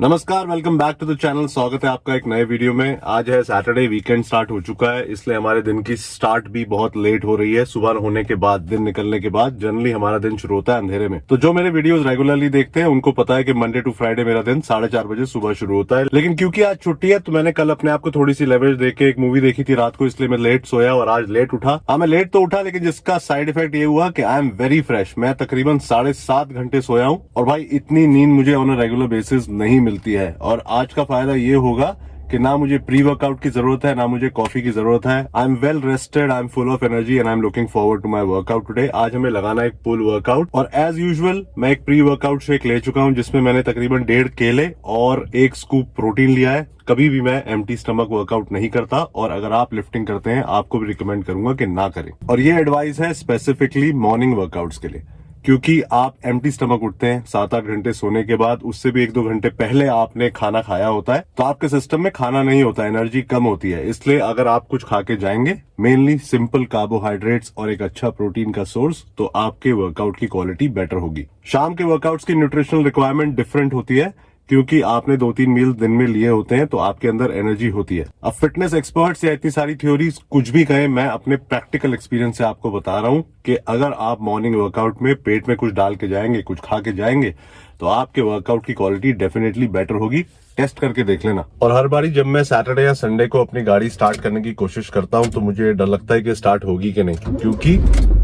नमस्कार, welcome back to the channel. स्वागत है आपका एक नए वीडियो में। आज है सैटरडे, वीकेंड स्टार्ट हो चुका है, इसलिए हमारे दिन की स्टार्ट भी बहुत लेट हो रही है। सुबह होने के बाद, दिन निकलने के बाद जनरली हमारा दिन शुरू होता है अंधेरे में। तो जो मेरे वीडियोस रेगुलरली देखते हैं उनको पता है कि मंडे टू फ्राइडे मेरा दिन 4:30 बजे सुबह शुरू होता है। लेकिन क्योंकि आज छुट्टी है तो मैंने कल अपने आप को थोड़ी सी लेवरेज देके एक मूवी देखी थी रात को, इसलिए मैं लेट सोया और आज लेट उठा। मैं लेट तो उठा, लेकिन जिसका साइड इफेक्ट ये हुआ कि आई एम वेरी फ्रेश। मैं तकरीबन 7.5 घंटे सोया हूँ और भाई इतनी नींद मुझे ऑन अ रेगुलर बेसिस नहीं मिलती है। और आज का फायदा ये होगा कि ना मुझे प्री वर्कआउट की जरूरत है, ना मुझे कॉफी की जरूरत है। I am well rested, I am full of energy and I am looking forward to my workout today. आज हमें लगाना एक पुल वर्कआउट और एज यूजुअल मैं एक प्री वर्कआउट शेक ले चुका हूं, जिसमें मैंने तकरीबन 1.5 केले और 1 स्कूप प्रोटीन लिया है। कभी भी मैं एम्प्टी स्टमक वर्कआउट नहीं करता और अगर आप लिफ्टिंग करते हैं आपको भी रिकमेंड करूंगा कि ना करें। और ये एडवाइस है स्पेसिफिकली मॉर्निंग वर्कआउट्स के लिए, क्योंकि आप एम्प्टी स्टमक उठते हैं 7-8 घंटे सोने के बाद, उससे भी 1-2 घंटे पहले आपने खाना खाया होता है, तो आपके सिस्टम में खाना नहीं होता, एनर्जी कम होती है। इसलिए अगर आप कुछ खा के जाएंगे, मेनली सिंपल कार्बोहाइड्रेट्स और एक अच्छा प्रोटीन का सोर्स, तो आपके वर्कआउट की क्वालिटी बेटर होगी। शाम के वर्कआउट्स की न्यूट्रिशनल रिक्वायरमेंट डिफरेंट होती है, क्योंकि आपने 2-3 मील दिन में लिए होते हैं, तो आपके अंदर एनर्जी होती है। अब फिटनेस एक्सपर्ट्स या इतनी सारी थ्योरीज कुछ भी कहें, मैं अपने प्रैक्टिकल एक्सपीरियंस से आपको बता रहा हूं कि अगर आप मॉर्निंग वर्कआउट में पेट में कुछ डाल के जाएंगे, कुछ खा के जाएंगे, तो आपके वर्कआउट की क्वालिटी डेफिनेटली बेटर होगी। टेस्ट करके देख लेना। और हर बारी जब मैं सैटरडे या संडे को अपनी गाड़ी स्टार्ट करने की कोशिश करता हूं तो मुझे डर लगता है कि स्टार्ट होगी कि नहीं, क्योंकि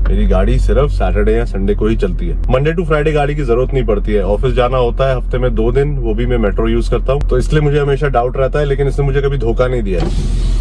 मेरी गाड़ी सिर्फ सैटरडे या संडे को ही चलती है। मंडे टू फ्राइडे गाड़ी की जरूरत नहीं पड़ती है। ऑफिस जाना होता है हफ्ते में 2 दिन, वो भी मैं मेट्रो यूज करता हूँ, तो इसलिए मुझे हमेशा डाउट रहता है, लेकिन इसने मुझे कभी धोखा नहीं दिया है।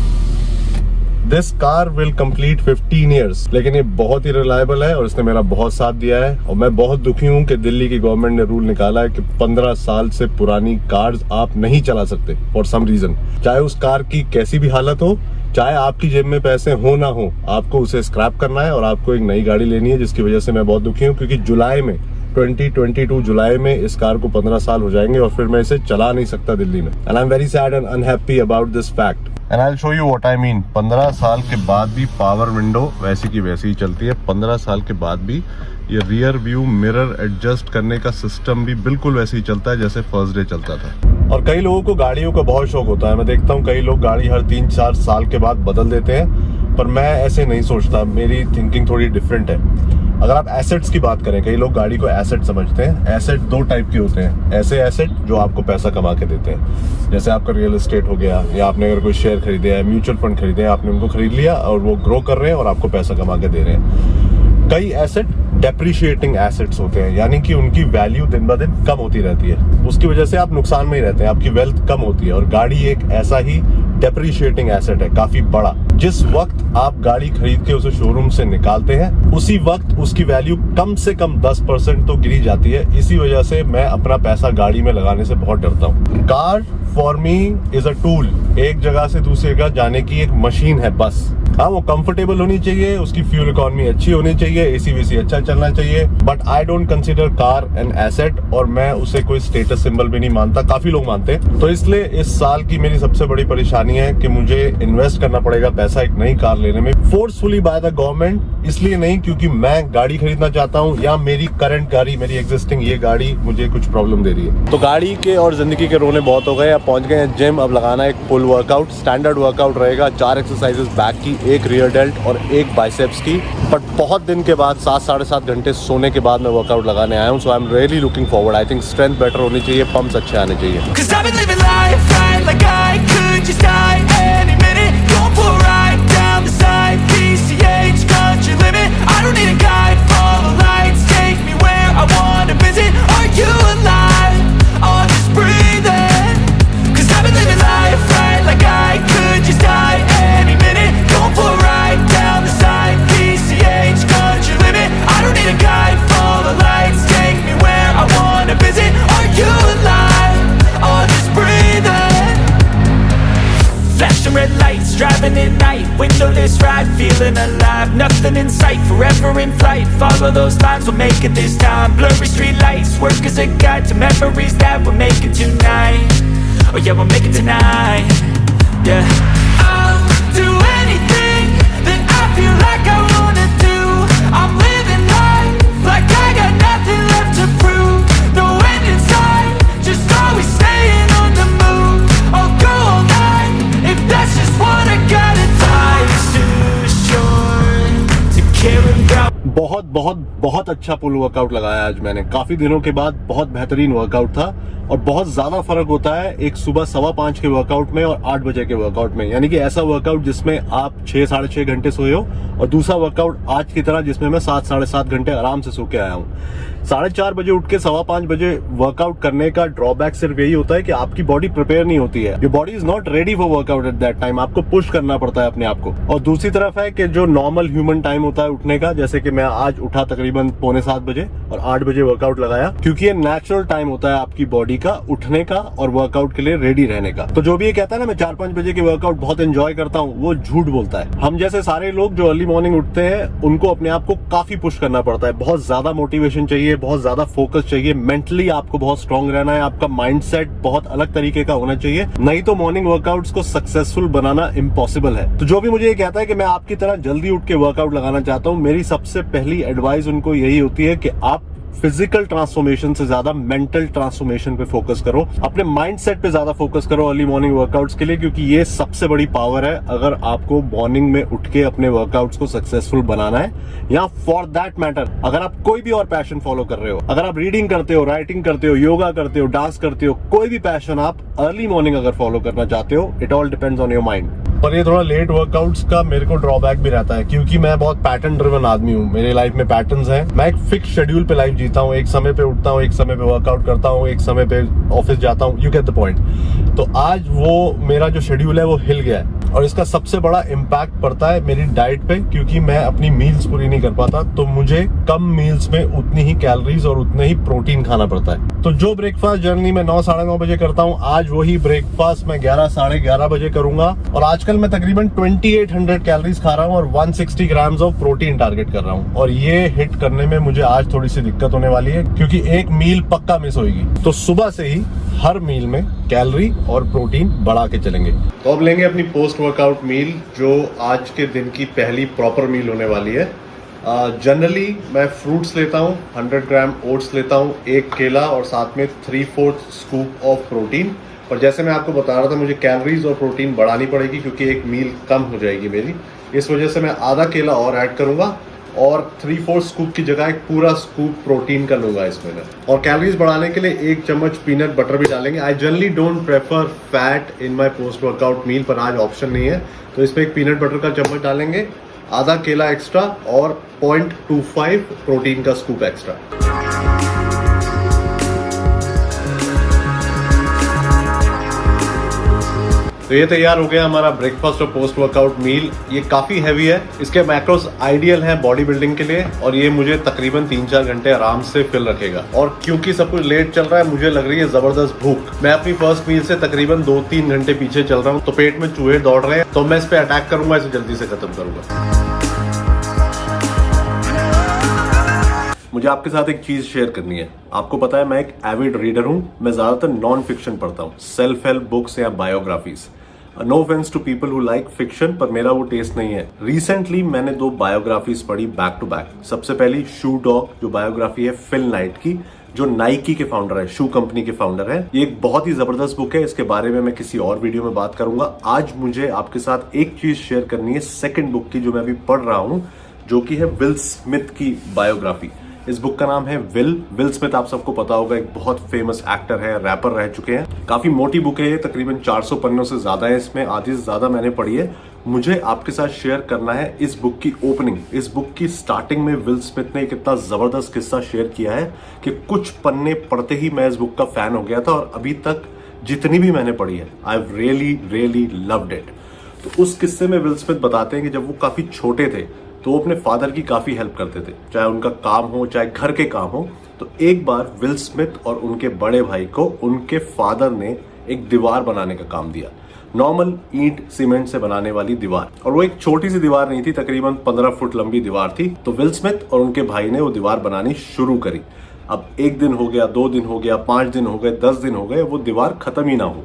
This car will complete 15 years, लेकिन ये बहुत ही रिलायबल है और इसने मेरा बहुत साथ दिया है। और मैं बहुत दुखी हूँ कि दिल्ली की गवर्नमेंट ने रूल निकाला है कि 15 साल से पुरानी कार्स आप नहीं चला सकते फॉर सम रीजन। चाहे उस कार की कैसी भी हालत हो, चाहे आपकी जेब में पैसे हो ना हो, आपको उसे स्क्रैप करना है और आपको एक नई गाड़ी लेनी है। जिसकी वजह से मैं बहुत दुखी हूँ, क्योंकि जुलाई में 2022 जुलाई में इस कार को 15 साल हो जाएंगे और फिर मैं इसे चला नहीं सकता दिल्ली में। And I am very sad and unhappy about this fact. And I will show you what I mean. 15 साल के बाद भी पावर विंडो वैसी की वैसी ही चलती है। 15 साल के बाद भी ये रियर व्यू मिरर एडजस्ट करने का सिस्टम भी बिल्कुल वैसे ही चलता है जैसे फर्स्ट डे चलता था। और कई लोगों को गाड़ियों का बहुत शौक होता है। मैं देखता हूँ कई लोग गाड़ी हर 3-4 साल के बाद बदल देते हैं, पर मैं ऐसे नहीं सोचता। मेरी थिंकिंग थोड़ी डिफरेंट है। अगर आप एसेट्स की बात करें, कई लोग गाड़ी को एसेट समझते हैं। एसेट 2 टाइप के होते हैं। ऐसे एसेट जो आपको पैसा कमा के देते हैं, जैसे आपका रियल एस्टेट हो गया, या आपने अगर कोई शेयर खरीदे है, म्यूचुअल फंड खरीदे हैं, आपने उनको खरीद लिया और वो ग्रो कर रहे हैं और आपको पैसा कमा के दे रहे हैं। कई एसेट डेप्रिशिएटिंग एसेट्स होते हैं, यानी कि उनकी वैल्यू दिन ब दिन कम होती रहती है। उसकी वजह से आप नुकसान में ही रहते हैं, आपकी वेल्थ कम होती है। और गाड़ी एक ऐसा ही डेप्रिशिएटिंग एसेट है, काफी बड़ा। जिस वक्त आप गाड़ी खरीद के उसे शोरूम से निकालते हैं, उसी वक्त उसकी वैल्यू कम से कम 10% तो गिरी जाती है। इसी वजह से मैं अपना पैसा गाड़ी में लगाने से बहुत डरता हूँ। Car for me is a tool, एक जगह से दूसरी जगह जाने की एक मशीन है बस। हाँ, वो कंफर्टेबल होनी चाहिए, उसकी फ्यूल इकोनॉमी अच्छी होनी चाहिए, एसी वीसी अच्छा चलना चाहिए, but I don't consider car an asset. और मैं उसे कोई स्टेटस सिंबल भी नहीं मानता, काफी लोग मानते हैं। तो इसलिए इस साल की मेरी सबसे बड़ी परेशानी है कि मुझे इन्वेस्ट करना पड़ेगा पैसा एक नई कार लेने में, फोर्सफुली बाय द गवर्नमेंट। इसलिए नहीं क्योंकि मैं गाड़ी खरीदना चाहता हूँ या मेरी करंट गाड़ी, मेरी एग्जिस्टिंग ये गाड़ी मुझे कुछ प्रॉब्लम दे रही है। तो गाड़ी के और जिंदगी के रोने बहुत हो गए। अब पहुंच गए हैं जिम। अब लगाना एक पुल वर्कआउट। स्टैंडर्ड वर्कआउट रहेगा, 4 एक्सरसाइजेस बैक की, 1 रियर डेल्ट और 1 बाइसेप्स की। बट बहुत दिन के बाद 7-7.5 घंटे सोने के बाद मैं वर्कआउट लगाने आया हूँ। So I am really looking forward. I think strength better होनी चाहिए, पंप्स अच्छे आने चाहिए। Red lights, driving at night, windowless ride, feeling alive, nothing in sight, forever in flight, follow those lines, we'll make it this time, blurry street lights, work as a guide to memories that we're making tonight, oh yeah, we'll make it tonight, yeah. I'll do anything that I feel like I wanna do, I'm living life like I got nothing left to prove, no end in sight, just always staying बहुत अच्छा पुल workout लगाया आज मैंने, काफी दिनों के बाद बहुत बेहतरीन वर्कआउट था। और बहुत ज्यादा फर्क होता है एक सुबह 5:15 के वर्कआउट में और 8 बजे के वर्कआउट में। यानी कि ऐसा वर्कआउट जिसमें आप 6 साढ़े 6 घंटे सोए हो, और दूसरा वर्कआउट आज की तरह जिसमें मैं 7 साढ़े 7 घंटे आराम से सो के आया हूँ। 4:30 बजे उठ के 5:15 बजे वर्कआउट करने का ड्रॉबैक सिर्फ यही होता है कि आपकी बॉडी प्रिपेयर नहीं होती है। Your body is not ready for workout at that time. आपको पुश करना पड़ता है अपने आप को। और दूसरी तरफ है कि जो नॉर्मल ह्यूमन टाइम होता है उठने का, जैसे कि मैं आज उठा तकरीबन 6:45 बजे और 8 बजे वर्कआउट लगाया, क्योंकि ये नेचुरल टाइम होता है आपकी बॉडी का उठने का और वर्कआउट के लिए रेडी रहने का। तो जो भी ये कहता है ना मैं 4-5 बजे के वर्कआउट बहुत एंजॉय करता हूँ, वो झूठ बोलता है। हम जैसे सारे लोग जो अर्ली मॉर्निंग उठते हैं उनको अपने आप को काफी पुश करना पड़ता है। बहुत ज्यादा मोटिवेशन चाहिए, बहुत ज्यादा फोकस चाहिए, मेंटली आपको बहुत स्ट्रांग रहना है, आपका माइंडसेट बहुत अलग तरीके का होना चाहिए, नहीं तो मॉर्निंग वर्कआउट्स को सक्सेसफुल बनाना इम्पॉसिबल है। तो जो भी मुझे ये कहता है कि मैं आपकी तरह जल्दी उठ के वर्कआउट लगाना चाहता हूँ, मेरी सबसे पहली एडवाइस उनको यही होती है कि आप फिजिकल ट्रांसफॉर्मेशन से ज्यादा मेंटल ट्रांसफॉर्मेशन पे फोकस करो, अपने माइंडसेट पे ज्यादा फोकस करो अर्ली मॉर्निंग वर्कआउट्स के लिए, क्योंकि ये सबसे बड़ी पावर है अगर आपको मॉर्निंग में उठ के अपने वर्कआउट्स को सक्सेसफुल बनाना है। या फॉर दैट मैटर अगर आप कोई भी और पैशन फॉलो कर रहे हो, अगर आप रीडिंग करते हो, राइटिंग करते हो, योगा करते हो, डांस करते हो, कोई भी पैशन आप अर्ली मॉर्निंग अगर फॉलो करना चाहते हो, it all depends on your mind. पर ये थोड़ा लेट वर्कआउट्स का मेरे को ड्रॉबैक भी रहता है, क्योंकि मैं बहुत पैटर्न ड्रिवन आदमी हूँ। मेरे लाइफ में पैटर्न्स हैं। मैं एक फिक्स शेड्यूल पे लाइफ जीता हूँ। एक समय पे उठता हूँ, एक समय पे वर्कआउट करता हूँ, एक समय पे ऑफिस जाता हूँ। You get the point. तो आज वो मेरा जो शेड्यूल है वो हिल गया है, और इसका सबसे बड़ा इम्पैक्ट पड़ता है मेरी डाइट पे, क्योंकि मैं अपनी मील्स पूरी नहीं कर पाता। तो मुझे कम मील्स में उतनी ही कैलोरीज और उतने ही प्रोटीन खाना पड़ता है। तो जो ब्रेकफास्ट जनरली मैं 9 साढ़े 9 बजे करता हूँ, आज वही ब्रेकफास्ट मैं 11 साढ़े 11 बजे करूंगा। और आजकल मैं तकरीबन 2800 कैलोरीज खा रहा हूँ और 160 ग्राम्स ऑफ प्रोटीन टारगेट कर रहा हूँ। और ये हिट करने में मुझे आज थोड़ी सी दिक्कत होने वाली है, क्योंकि एक मील पक्का मिस होगी। तो सुबह से ही हर मील में कैलोरी और प्रोटीन बढ़ा के चलेंगे। तो अब लेंगे अपनी पोस्ट वर्कआउट मील, जो आज के दिन की पहली प्रॉपर मील होने वाली है। जनरली मैं फ्रूट्स लेता हूँ, 100 ग्राम ओट्स लेता हूँ, 1 केला और साथ में 3/4 स्कूप ऑफ प्रोटीन। और जैसे मैं आपको बता रहा था, मुझे कैलोरीज और प्रोटीन बढ़ानी पड़ेगी क्योंकि एक मील कम हो जाएगी मेरी। इस वजह से मैं आधा केला और ऐड करूंगा और 3/4 स्कूप की जगह एक पूरा स्कूप प्रोटीन का लूंगा इसमें मैं। और कैलोरीज बढ़ाने के लिए 1 चम्मच पीनट बटर भी डालेंगे। I generally don't prefer fat in my post workout meal, पर आज ऑप्शन नहीं है तो इसमें एक पीनट बटर का चम्मच डालेंगे, आधा केला एक्स्ट्रा और 0.25 प्रोटीन का स्कूप एक्स्ट्रा। तो ये तैयार हो गया हमारा ब्रेकफास्ट और पोस्ट वर्कआउट मील। ये काफी हैवी है, इसके मैक्रोस आइडियल हैं बॉडी बिल्डिंग के लिए, और ये मुझे तकरीबन 3-4 घंटे आराम से फिल रखेगा। और क्योंकि सब कुछ लेट चल रहा है, मुझे लग रही है जबरदस्त भूख। मैं अपनी फर्स्ट मील से तकरीबन 2-3 घंटे पीछे चल रहा हूँ, तो पेट में चूहे दौड़ रहे हैं। तो मैं इस पे अटैक करूंगा, इसे जल्दी से खत्म करूंगा। मुझे आपके साथ एक चीज शेयर करनी है। आपको पता है मैं एक एविड रीडर हूं। मैं ज्यादातर नॉन फिक्शन पढ़ता हूं, सेल्फ हेल्प बुक्स या biographies. No offence to people who like fiction, पर मेरा वो टेस्ट नहीं है। रिसेंटली मैंने 2 बायोग्राफीज पढ़ी बैक टू बैक। सबसे पहली शू डॉग, जो बायोग्राफी है फिल नाइट की, जो नाइकी के फाउंडर है, शू कंपनी के फाउंडर है। ये एक बहुत ही जबरदस्त बुक है, इसके बारे में मैं किसी और वीडियो में बात करूंगा। आज मुझे आपके साथ एक चीज शेयर करनी है सेकंड बुक की, जो मैं अभी पढ़ रहा हूं, जो कि है विल स्मिथ की बायोग्राफी। इस बुक का नाम है विल स्मिथ। आप सबको पता होगा, एक बहुत फेमस एक्टर है, रैपर रह चुके हैं। काफी मोटी बुक है ये, तकरीबन 400 पन्नों से ज्यादा है इसमें, आधी से ज्यादा मैंने पढ़ी है। मुझे आपके साथ शेयर करना है इस बुक की ओपनिंग। इस बुक की स्टार्टिंग में विल स्मिथ ने एक इतना जबरदस्त किस्सा शेयर किया है कि कुछ पन्ने पढ़ते ही मैं इस बुक का फैन हो गया था, और अभी तक जितनी भी मैंने पढ़ी है, I have really loved it. तो उस किस्से में विल स्मिथ बताते हैं कि जब वो काफी छोटे थे तो वो अपने फादर की काफी हेल्प करते थे, चाहे उनका काम हो चाहे घर के काम हो। तो एक बार विल स्मिथ और उनके बड़े भाई को उनके फादर ने एक दीवार बनाने का काम दिया, नॉर्मल ईंट सीमेंट से बनाने वाली दीवार। और वो एक छोटी सी दीवार नहीं थी, तकरीबन 15 फुट लंबी दीवार थी। तो विल स्मिथ और उनके भाई ने वो दीवार बनानी शुरू करी। अब 1 दिन हो गया, 2 दिन हो गया, 5 दिन हो गए, 10 दिन हो गए, वो दीवार खत्म ही ना हो।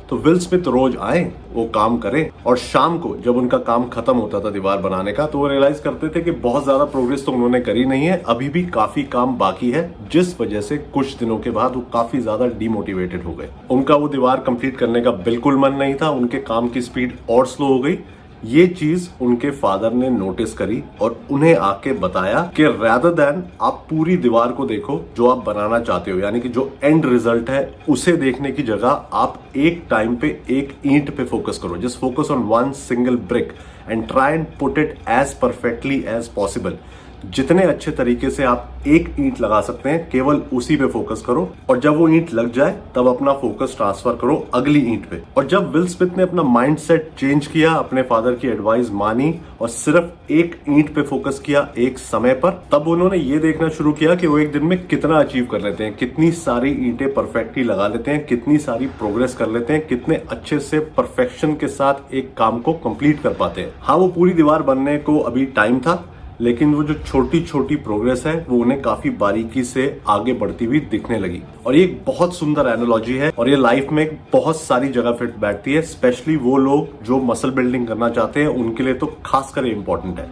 तो विल स्मिथ रोज आए, वो काम करें, और शाम को जब उनका काम खत्म होता था दीवार बनाने का, तो वो रियलाइज करते थे कि बहुत ज्यादा प्रोग्रेस तो उन्होंने करी नहीं है, अभी भी काफी काम बाकी है, जिस वजह से कुछ दिनों के बाद वो काफी ज्यादा डिमोटिवेटेड हो गए। उनका वो दीवार कंप्लीट करने का बिल्कुल मन नहीं था, उनके काम की स्पीड और स्लो हो गई। ये चीज उनके फादर ने नोटिस करी और उन्हें आके बताया कि rather than आप पूरी दीवार को देखो जो आप बनाना चाहते हो, यानी कि जो एंड रिजल्ट है उसे देखने की जगह आप एक टाइम पे एक ईंट पे फोकस करो। Just focus on one single brick and try and put it as perfectly as possible. जितने अच्छे तरीके से आप एक ईंट लगा सकते हैं केवल उसी पे फोकस करो, और जब वो ईंट लग जाए तब अपना फोकस ट्रांसफर करो अगली ईंट पे। और जब विल स्मिथ ने अपना माइंडसेट चेंज किया, अपने फादर की एडवाइस मानी और सिर्फ एक ईंट पे फोकस किया एक समय पर, तब उन्होंने ये देखना शुरू किया कि वो एक दिन में कितना अचीव कर लेते हैं, कितनी सारी ईंटें परफेक्टली लगा लेते हैं, कितनी सारी प्रोग्रेस कर लेते हैं, कितने अच्छे से परफेक्शन के साथ एक काम को कंप्लीट कर पाते हैं। हाँ, वो पूरी दीवार बनने को अभी टाइम था, लेकिन वो जो छोटी छोटी प्रोग्रेस है वो उन्हें काफी बारीकी से आगे बढ़ती हुई दिखने लगी। और ये एक बहुत सुंदर एनालॉजी है और ये लाइफ में बहुत सारी जगह फिट बैठती है, स्पेशली वो लोग जो मसल बिल्डिंग करना चाहते हैं उनके लिए तो खासकर इंपॉर्टेंट है।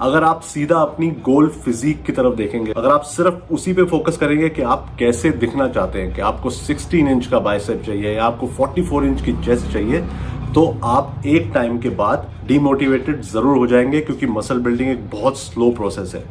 अगर आप सीधा अपनी गोल फिजिक की तरफ देखेंगे, अगर आप सिर्फ उसी पे फोकस करेंगे कि आप कैसे दिखना चाहते हैं, कि आपको 16 इंच का बाइसेप चाहिए या आपको 44 इंच की चेस्ट चाहिए, तो आप एक टाइम के बाद डिमोटिवेटेड जरूर हो जाएंगे, क्योंकि मसल बिल्डिंग एक बहुत स्लो प्रोसेस है।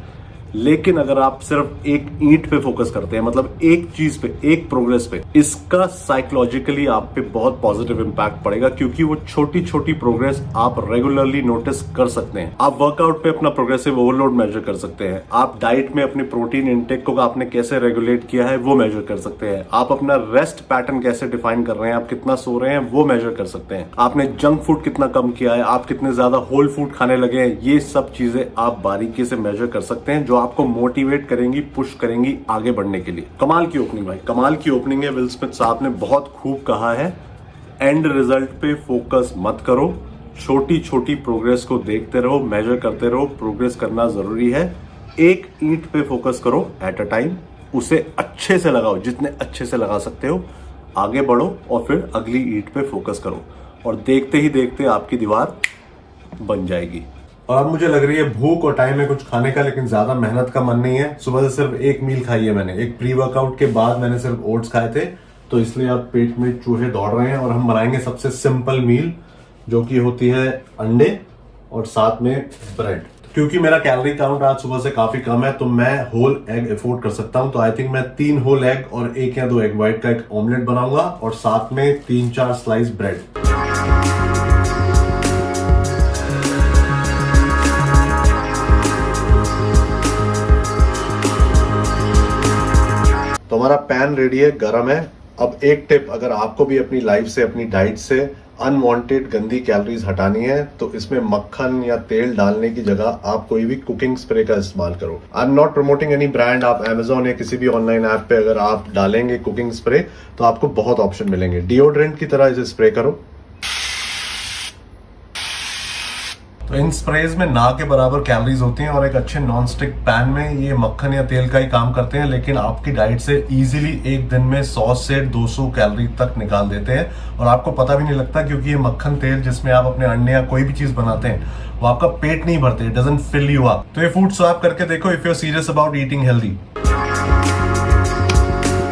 लेकिन अगर आप सिर्फ एक ईंट पे फोकस करते हैं, मतलब एक चीज पे, एक प्रोग्रेस पे, इसका साइकोलॉजिकली आप पे बहुत पॉजिटिव इंपैक्ट पड़ेगा, क्योंकि वो छोटी छोटी प्रोग्रेस आप रेगुलरली नोटिस कर सकते हैं। आप वर्कआउट पे अपना प्रोग्रेसिव ओवरलोड मेजर कर सकते हैं, आप डाइट में अपने प्रोटीन इनटेक को आपने कैसे रेगुलेट किया है वो मेजर कर सकते हैं, आप अपना रेस्ट पैटर्न कैसे डिफाइन कर रहे हैं, आप कितना सो रहे हैं वो मेजर कर सकते हैं, आपने जंक फूड कितना कम किया है, आप कितने ज्यादा होल फूड खाने लगे हैं, ये सब चीजें आप बारीकी से मेजर कर सकते हैं, जो आपको मोटिवेट करेंगी, पुश करेंगी आगे बढ़ने के लिए। कमाल की ओपनिंग भाई, कमाल की ओपनिंग है। विल स्मिथ साहब ने बहुत खूब कहा है, एंड रिजल्ट पे फोकस मत करो, छोटी छोटी प्रोग्रेस को देखते रहो, मेजर करते रहो। प्रोग्रेस करना जरूरी है, एक ईंट पे फोकस करो एट अ टाइम, उसे अच्छे से लगाओ, जितने अच्छे से लगा सकते हो, आगे बढ़ो और फिर अगली ईंट पे फोकस करो, और देखते ही देखते आपकी दीवार बन जाएगी। और अब मुझे लग रही है भूख और टाइम है कुछ खाने का, लेकिन ज्यादा मेहनत का मन नहीं है। सुबह से सिर्फ एक मील खाई है मैंने, एक प्री वर्कआउट के बाद मैंने सिर्फ ओट्स खाए थे, तो इसलिए अब पेट में चूहे दौड़ रहे हैं। और हम बनाएंगे सबसे सिंपल मील, जो कि होती है अंडे और साथ में ब्रेड। क्योंकि मेरा कैलोरी काउंट आज सुबह से काफी कम है, तो मैं होल एग अफोर्ड कर सकता हूं। तो आई थिंक मैं 3 होल एग और 1 या 2 एग व्हाइट का एक ऑमलेट बनाऊंगा, और साथ में 3-4 स्लाइस ब्रेड। तो हमारा पैन रेडी है, गरम है। अब एक टिप, अगर आपको भी अपनी लाइफ से, अपनी डाइट से अनवांटेड गंदी कैलोरीज हटानी है, तो इसमें मक्खन या तेल डालने की जगह आप कोई भी कुकिंग स्प्रे का इस्तेमाल करो। I am not promoting any brand. आप Amazon या किसी भी ऑनलाइन ऐप पे अगर आप डालेंगे कुकिंग स्प्रे, तो आपको बहुत ऑप्शन मिलेंगे। डिओड्रेंट की तरह इसे स्प्रे करो। तो इन स्प्रेज में ना के बराबर कैलोरीज होती हैं, और एक अच्छे नॉन स्टिक पैन में ये मक्खन या तेल का ही काम करते हैं, लेकिन आपकी डाइट से इजीली एक दिन में 100 से 200 कैलोरी तक निकाल देते हैं, और आपको पता भी नहीं लगता, क्योंकि ये मक्खन तेल जिसमें आप अपने अंडे या कोई भी चीज बनाते हैं, वो आपका पेट नहीं भरते, it doesn't fill you up. तो ये फूड स्वैप करके देखो if you are serious about eating healthy.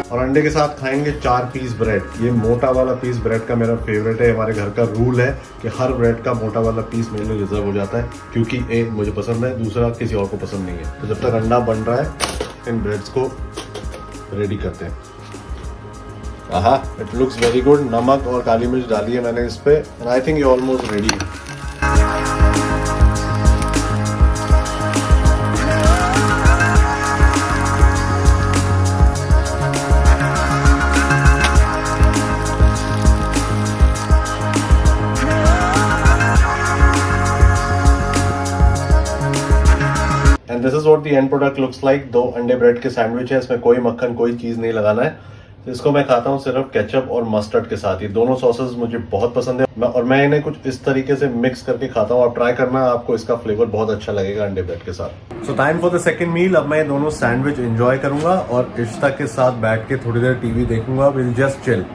और अंडे के साथ खाएंगे 4 पीस ब्रेड। ये मोटा वाला पीस ब्रेड का मेरा फेवरेट है। हमारे घर का रूल है कि हर ब्रेड का मोटा वाला पीस मेरे लिए रिजर्व हो जाता है, क्योंकि एक मुझे पसंद है, दूसरा किसी और को पसंद नहीं है। तो जब तक अंडा बन रहा है, इन ब्रेड्स को रेडी करते हैं। आहा, इट लुक्स वेरी गुड। नमक और काली मिर्च डाली है मैंने इस पे, एंड आई थिंक ये ऑलमोस्ट रेडी है। And this is what the end product looks like. 2 अंडे ब्रेड के सैंडविच है, इसमें कोई मक्खन कोई चीज नहीं लगाना है। इसको मैं खाता हूँ सिर्फ केचप और मस्टर्ड के साथ। ये दोनों सॉसेस मुझे बहुत पसंद है, और मैं इन्हें कुछ इस तरीके से मिक्स करके खाता हूँ। आप ट्राई करना, आपको इसका फ्लेवर बहुत अच्छा लगेगा अंडे ब्रेड के साथ। So time for the second meal. अब मैं ये दोनों सैंडविच एंजॉय करूंगा और इश्ता के साथ बैठ के थोड़ी देर टीवी देखूंगा। Will just chill.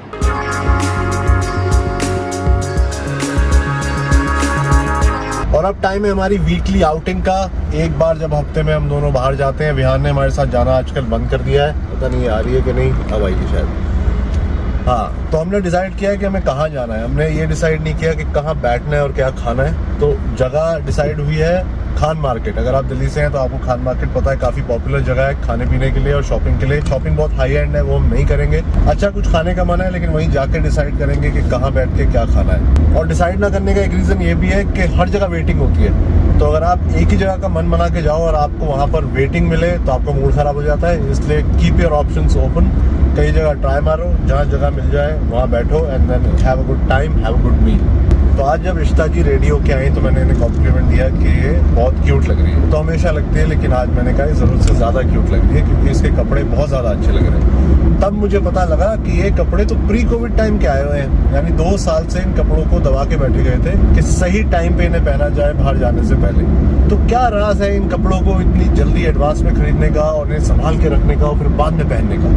और अब टाइम है हमारी वीकली आउटिंग का। एक बार जब हफ्ते में हम दोनों बाहर जाते हैं। विहान ने हमारे साथ जाना आजकल बंद कर दिया है, पता नहीं आ रही है कि नहीं, अब आएगी शायद। हाँ, तो हमने डिसाइड किया है कि हमें कहाँ जाना है। हमने ये डिसाइड नहीं किया कि कहाँ बैठना है और क्या खाना है। तो जगह डिसाइड हुई है खान मार्केट। अगर आप दिल्ली से हैं तो आपको खान मार्केट पता है, काफ़ी पॉपुलर जगह है खाने पीने के लिए और शॉपिंग के लिए। शॉपिंग बहुत हाई एंड है, वो हम नहीं करेंगे। अच्छा कुछ खाने का मन है लेकिन वहीं जाके डिसाइड करेंगे कि कहाँ बैठ के क्या खाना है। और डिसाइड ना करने का एक रीज़न ये भी है कि हर जगह वेटिंग होती है, तो अगर आप एक ही जगह का मन बना के जाओ और आपको वहाँ पर वेटिंग मिले तो आपका मूड ख़राब हो जाता है। इसलिए कीप योर ऑप्शंस ओपन, कई जगह ट्राई मारो, जहाँ जगह मिल जाए वहाँ बैठो and then have a good time, have a good meal. तो आज जब इश्ता जी रेडी होके आई तो मैंने इन्हें कॉम्प्लीमेंट दिया कि ये बहुत क्यूट लग रही है। तो हमेशा लगती है लेकिन आज मैंने कहा ज़रूरत से ज़्यादा क्यूट लग रही है क्योंकि इसके कपड़े बहुत ज़्यादा अच्छे लग रहे हैं। तब मुझे पता लगा कि ये कपड़े तो प्री कोविड टाइम के आए हुए हैं, यानी 2 साल से इन कपड़ों को दबा के बैठे गए थे कि सही टाइम पे इन्हें पहना जाए बाहर जाने से पहले। तो क्या राज है इन कपड़ों को इतनी जल्दी एडवांस में खरीदने का और इन्हें संभाल के रखने का और फिर बाद में पहनने का?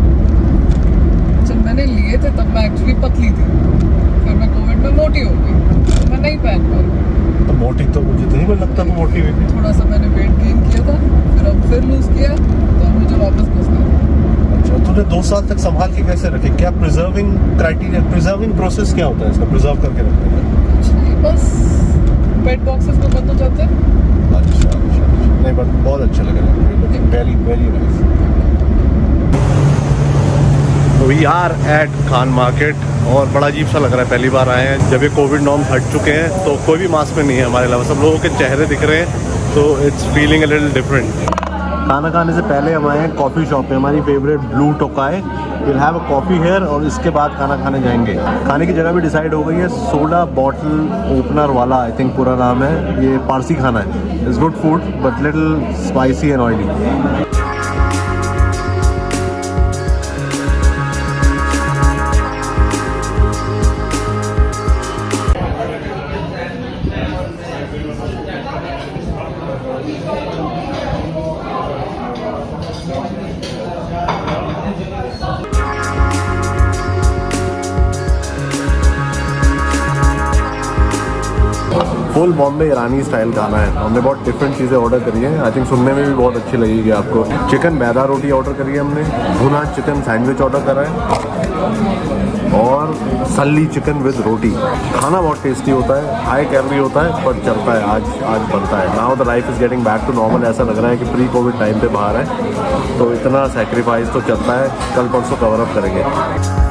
जब मैंने लिए थे तब मैं एक्चुअली पतली थी, फिर मैं कोविड में मोटी हो गई, मैं नहीं पहन पाई। तो मोटी तो मुझे तो नहीं लगता तो मोटी हुई थी। थोड़ा सा मैंने वेट गेन किया था, फिर अब फिर लूज किया तो मुझे वापस बस गया। अच्छा, तूने 2 साल तक संभाल के कैसे रखे? क्या प्रिजर्विंग क्राइटेरिया, प्रिजर्विंग प्रोसेस क्या होता है इसका, प्रिजर्व करके रखने का? कुछ नहीं, बस पेट बॉक्सेस में बंद हो जाते हैं। अच्छा, नहीं बट बहुत अच्छा लग रहा है, looking very very nice. We are at Khan market और बड़ा अजीब सा लग रहा है, पहली बार आए हैं। जब ये कोविड नॉर्म्स हट चुके हैं तो कोई भी मास्क में नहीं है हमारे अलावा, सब लोगों के चेहरे दिख रहे हैं, तो it's feeling a little different. खाना खाने से पहले हम आए हैं कॉफ़ी शॉप में, हमारी favourite Blue Tokai. Will have a coffee here और इसके बाद खाना खाने जाएंगे। खाने की जगह भी डिसाइड हो गई है, सोडा बॉटल ओपनर वाला आई थिंक पूरा नाम है। ये पारसी खाना है, it's good food but little spicy and oily. Full Bombay Irani style खाना है। हमने बहुत डिफरेंट चीज़ें ऑर्डर करी हैं, आई थिंक सुनने में भी बहुत अच्छी लगेगी आपको। चिकन मैदा रोटी ऑर्डर करी है हमने, भुना चिकन सैंडविच ऑर्डर करा है और सल्ली चिकन विद रोटी। खाना बहुत टेस्टी होता है, हाई कैलोरी होता है पर चलता है, आज बनता है। Now the life is getting back to normal. ऐसा लग रहा है कि प्री कोविड टाइम पे बाहर है, तो इतना सेक्रीफाइस तो चलता है, कल परसों कवर अप करेंगे।